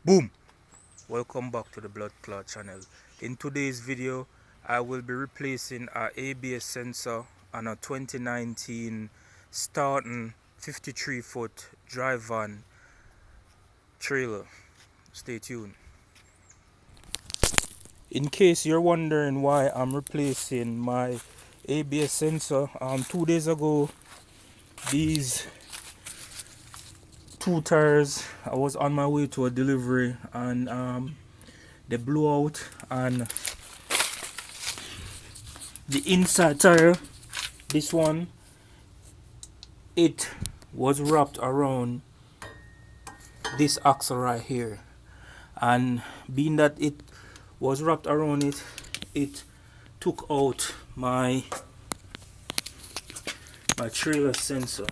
Boom! Welcome back to the Blood Clot channel. In today's video, I will be replacing our ABS sensor on a 2019 Stoughton 53-foot drive van trailer. Stay tuned. In case you're wondering why I'm replacing my ABS sensor, 2 days ago, these two tires, I was on my way to a delivery and they blew out, and the inside tire, this one, it was wrapped around this axle right here, and being that it was wrapped around it, it took out my trailer sensor.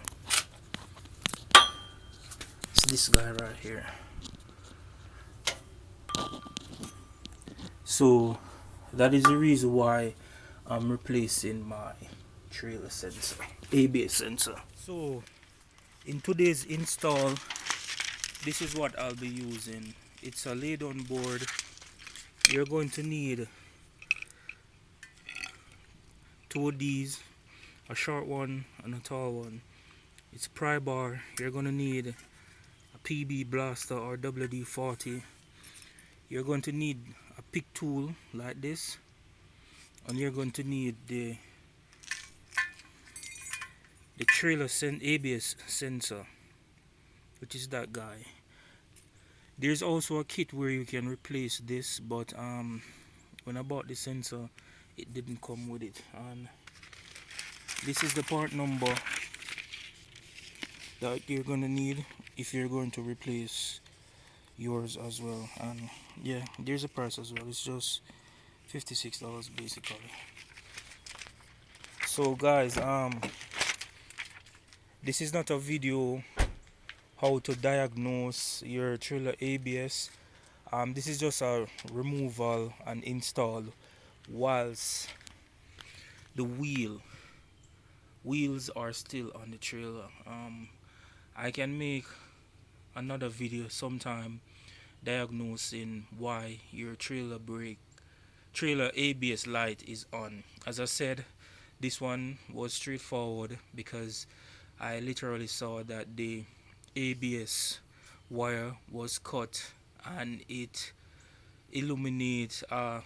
It's this guy right here. So that is the reason why I'm replacing my trailer sensor, ABS sensor. So in today's install, this is what I'll be using. It's a lay-down board. You're going to need two of these, a short one and a tall one. It's pry bar. You're going to need a PB blaster or WD-40. You're going to need a pick tool like this, and you're going to need the trailer ABS sensor, which is that guy. There's also a kit where you can replace this, but when I bought the sensor, it didn't come with it. And this is the part number that you're gonna need if you're going to replace yours as well. And yeah, there's a price as well. It's just $56 basically. So guys, this is not a video how to diagnose your trailer ABS. This is just a removal and install whilst the wheels are still on the trailer. I can make another video sometime diagnosing why your trailer ABS light is on. As I said, this one was straightforward because I literally saw that the ABS wire was cut and it illuminates a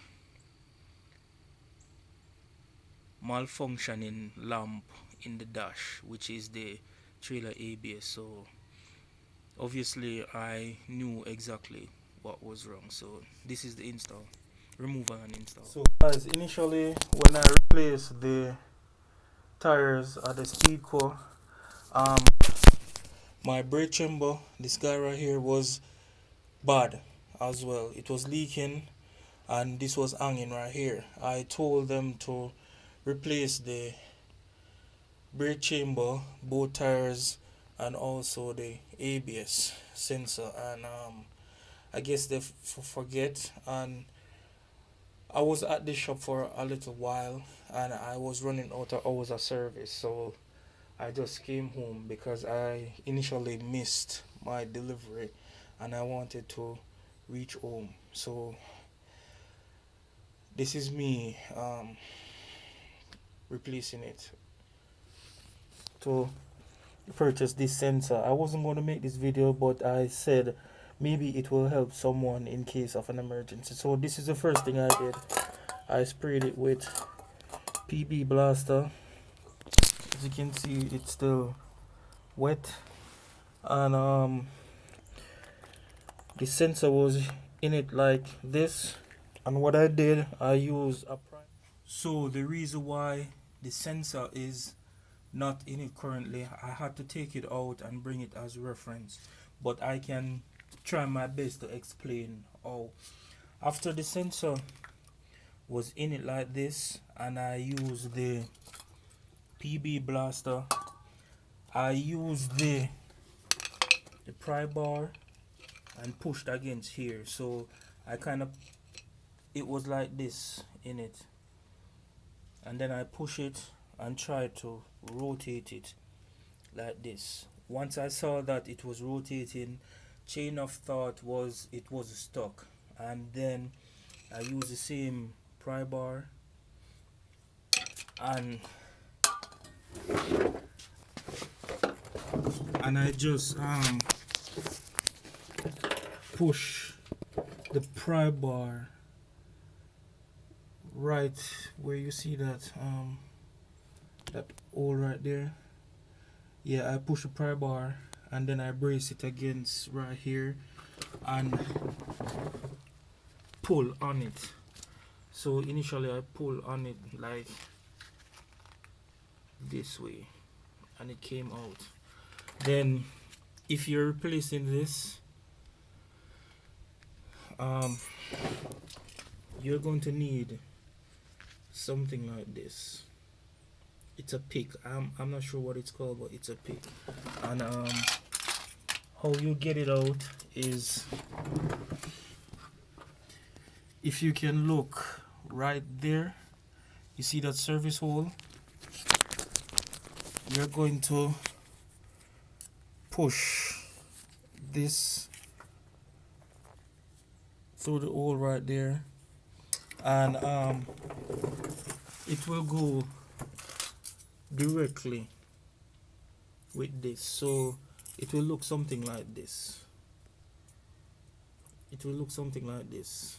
malfunctioning lamp in the dash, which is the trailer ABS. So obviously I knew exactly what was wrong. So this is the install, removal and install. So guys, initially when I replaced the tires at the Neiko, my brake chamber, this guy right here, was bad as well. It was leaking and this was hanging right here. I told them to replace the brake chamber, both tires, and also the ABS sensor, and I guess they forget. And I was at the shop for a little while and I was running out of hours of service, so I just came home because I initially missed my delivery and I wanted to reach home. So this is me replacing it to purchase this sensor. I wasn't going to make this video, but I said maybe it will help someone in case of an emergency. So this is the first thing I did. I sprayed it with PB blaster. As you can see, it's still wet, and the sensor was in it like this. And what I did, I used a prime. So the reason why the sensor is not in it currently, I had to take it out and bring it as reference, but I can try my best to explain how. After the sensor was in it like this and I used the PB blaster, I used the pry bar and pushed against here, so I kind of, it was like this in it, and then I push it and try to rotate it like this. Once I saw that it was rotating, chain of thought was it was stuck, and then I use the same pry bar and I just push the pry bar right where you see that hole right there. Yeah, I push the pry bar and then I brace it against right here and pull on it. So initially I pull on it like this way and it came out. Then if you're replacing this, you're going to need something like this. It's a pick. I'm not sure what it's called, but it's a pick. And how you get it out is, if you can look right there, you see that service hole? You're going to push this through the hole right there, and it will go directly with this. So it will look something like this. It will look something like this.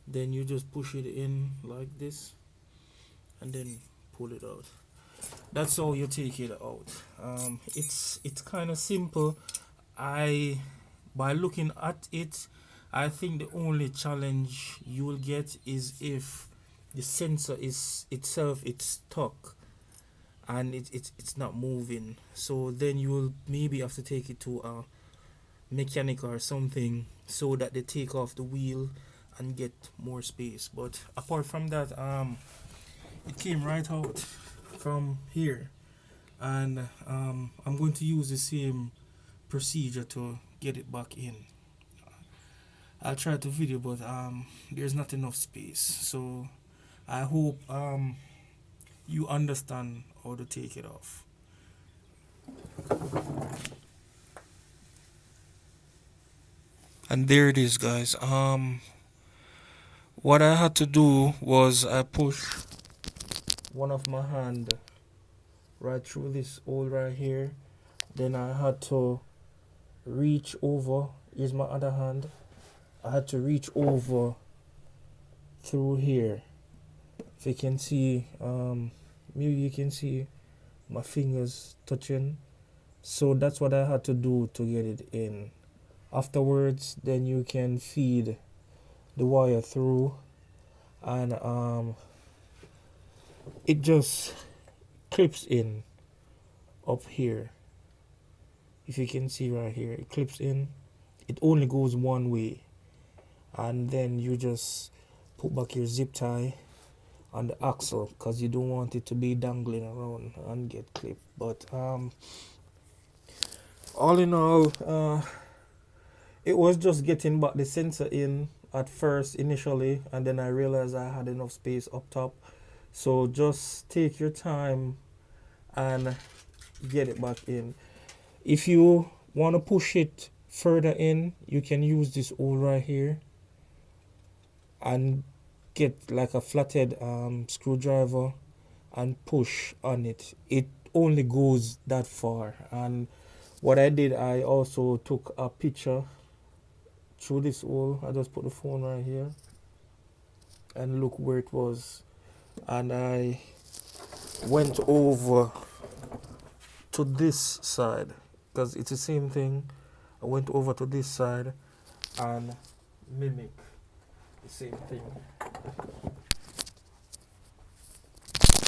Then you just push it in like this and then pull it out. That's how you take it out. It's kind of simple. By looking at it, I think the only challenge you will get is if the sensor is itself it's stuck and it's not moving. So then you will maybe have to take it to a mechanic or something so that they take off the wheel and get more space. But apart from that, it came right out from here, and I'm going to use the same procedure to get it back in. I'll try to video, but there's not enough space, so I hope you understand how to take it off. And there it is, guys. What I had to do was I pushed one of my hand right through this hole right here. Then I had to reach over. Here's my other hand. I had to reach over through here. If you can see, maybe you can see my fingers touching. So that's what I had to do to get it in. Afterwards, then you can feed the wire through, and it just clips in up here. If you can see right here, it clips in. It only goes one way, and then you just put back your zip tie on the axle because you don't want it to be dangling around and get clipped. But all in all, it was just getting back the sensor in at first initially, and then I realized I had enough space up top. So just take your time and get it back in. If you want to push it further in, you can use this hole right here and get like a flathead screwdriver and push on it. It only goes that far. And what I did, I also took a picture through this hole. I just put the phone right here and look where it was, and I went over to this side because it's the same thing. I went over to this side and mimic the same thing.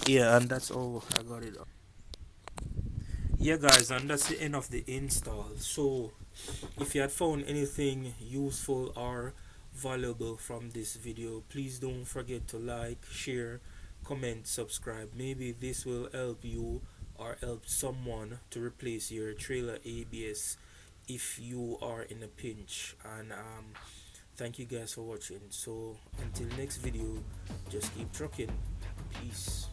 Yeah, and that's all I got it. Yeah guys, and that's the end of the install. So if you had found anything useful or valuable from this video, please don't forget to like, share, comment, subscribe. Maybe this will help you or help someone to replace your trailer ABS if you are in a pinch. And thank you guys for watching. So until next video, just keep trucking. Peace.